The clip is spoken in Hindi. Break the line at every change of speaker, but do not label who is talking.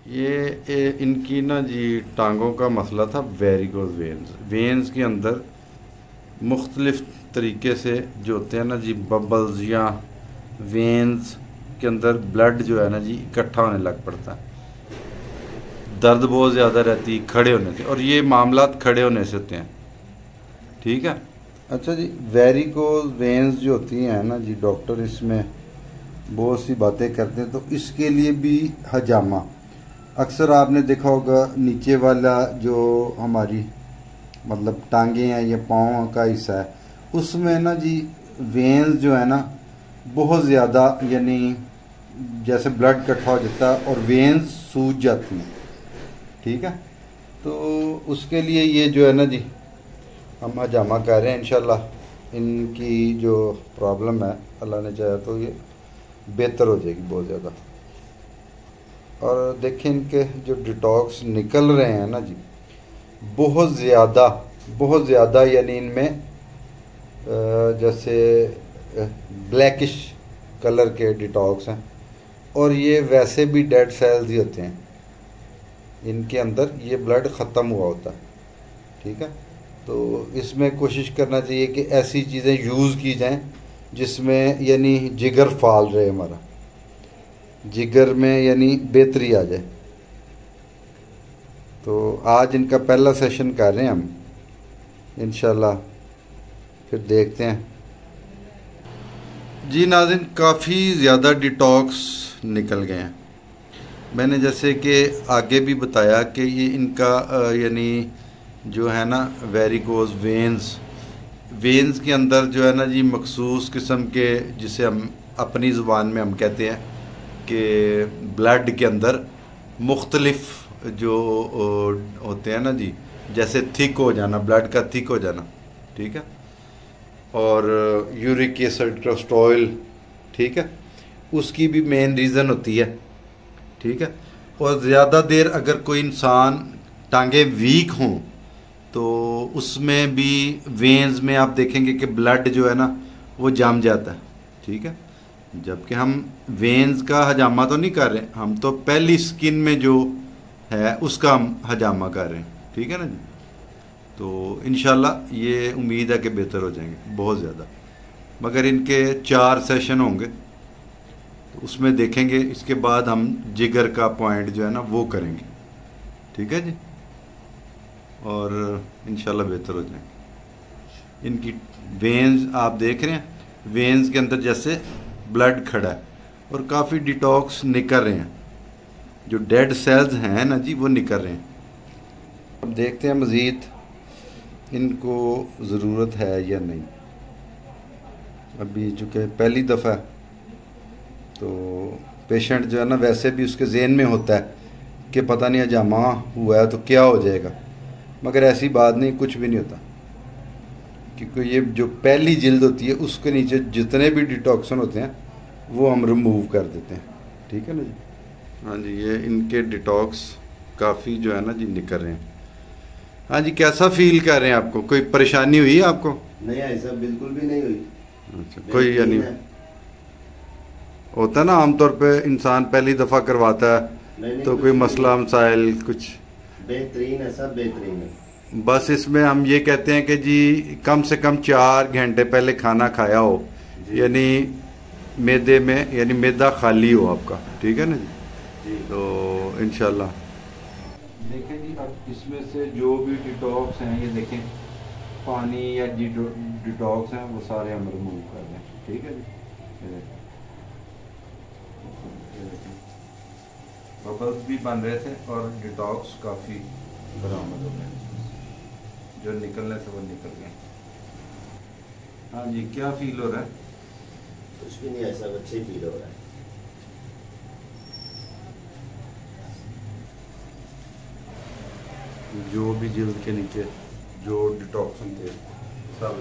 इनकी ना जी टांगों का मसला था वेरिकोज वेन्स के अंदर मुख्तलिफ तरीके से जो होते हैं ना जी बबल्स या वेन्स के अंदर ब्लड जो है ना जी इकट्ठा होने लग पड़ता है। दर्द बहुत ज़्यादा रहती खड़े होने से, और ये मामलात खड़े होने से होते हैं। ठीक है। अच्छा जी, वेरिकोज वेन्स जो होती हैं ना जी, डॉक्टर इसमें बहुत सी बातें करते हैं। तो इसके लिए भी हजामा, अक्सर आपने देखा होगा नीचे वाला जो हमारी मतलब टांगे हैं या पाँव का हिस्सा है, उसमें ना जी वेन्स जो है ना बहुत ज़्यादा, यानी जैसे ब्लड इकट्ठा हो जाता है और वेन्स सूज जाती हैं। ठीक है। तो उसके लिए ये जो है ना जी हम हजामा कर रहे हैं। इंशाल्लाह इनकी जो प्रॉब्लम है अल्लाह ने चाहा तो ये बेहतर हो जाएगी बहुत ज़्यादा। और देखें इनके जो डिटॉक्स निकल रहे हैं ना जी बहुत ज़्यादा, यानी इनमें जैसे ब्लैकिश कलर के डिटॉक्स हैं, और ये वैसे भी डेड सेल्स ही होते हैं इनके अंदर, ये ब्लड ख़त्म हुआ होता है। ठीक है। तो इसमें कोशिश करना चाहिए कि ऐसी चीज़ें यूज़ की जाएं जिसमें यानी जिगर फाल रहे, हमारा जिगर में यानी बेहतरी आ जाए। तो आज इनका पहला सेशन कर रहे हैं हम, इंशाल्लाह फिर देखते हैं जी। नाज़रीन, काफ़ी ज़्यादा डिटॉक्स निकल गए हैं। मैंने जैसे कि आगे भी बताया कि ये इनका यानी जो है ना वेरिकोज वेन्स के अंदर जो है ना जी मखसूस किस्म के, जिसे हम अपनी ज़ुबान में हम कहते हैं कि ब्लड के अंदर मुख्तलिफ जो होते हैं ना जी, जैसे थिक हो जाना, ब्लड का थिक हो जाना। ठीक है। और यूरिक एसिड, कोलेस्ट्रॉल, ठीक है, उसकी भी मेन रीज़न होती है। ठीक है। और ज़्यादा देर अगर कोई इंसान टांगे वीक हों तो उसमें भी वेन्स में आप देखेंगे कि ब्लड जो है ना वो जम जाता है। ठीक है। जबकि हम वेन्स का हजामा तो नहीं कर रहे, हम तो पहली स्किन में जो है उसका हम हजामा कर रहे हैं। ठीक है ना जी। तो इंशाल्लाह ये उम्मीद है कि बेहतर हो जाएंगे बहुत ज़्यादा। मगर इनके 4 सेशन होंगे तो उसमें देखेंगे, इसके बाद हम जिगर का पॉइंट जो है ना वो करेंगे। ठीक है जी। और इंशाल्लाह बेहतर हो जाएंगे। इनकी वेन्स आप देख रहे हैं, वेन्स के अंदर जैसे ब्लड खड़ा है और काफ़ी डिटॉक्स निकल रहे हैं, जो डेड सेल्स हैं ना जी वो निकल रहे हैं। अब देखते हैं मज़ीद इनको ज़रूरत है या नहीं। अभी चूँकि पहली दफ़ा तो पेशेंट जो है ना वैसे भी उसके ज़हन में होता है कि पता नहीं हजामा हुआ है तो क्या हो जाएगा, मगर ऐसी बात नहीं, कुछ भी नहीं होता। क्योंकि ये जो पहली जिल्द होती है उसके नीचे जितने भी डिटॉक्सन होते हैं वो हम रिमूव कर देते हैं। ठीक है ना जी। हाँ जी, ये इनके डिटॉक्स काफ़ी जो है ना जी निकल रहे हैं। हाँ जी, कैसा फील कर रहे हैं? आपको कोई परेशानी हुई आपको?
नहीं, ऐसा बिल्कुल भी नहीं हुई।
अच्छा, कोई यानी होता ना आमतौर पे इंसान पहली दफ़ा करवाता है तो कोई मसला मसाइल कुछ?
बेहतरीन है, सब बेहतरीन है।
बस इसमें हम ये कहते हैं कि जी कम से कम 4 घंटे पहले खाना खाया हो, यानी मैदे में यानी मैदा खाली हो आपका। ठीक है ना जी। तो इंशाल्लाह देखें जी, अब इसमें से जो भी डिटॉक्स हैं ये देखें, पानी या डिटॉक्स हैं वो सारे हम रिमूव कर दें। ठीक है जी। बबल्स भी बन रहे थे और डिटॉक्स काफ़ी बरामद हो गए, जो निकलने थे वो निकल गए। हाँ जी, क्या फील हो रहा है?
कुछ भी नहीं, ऐसा अच्छे फील हो रहा है।
जो भी जिल्द के नीचे जो डिटॉक्सन थे सब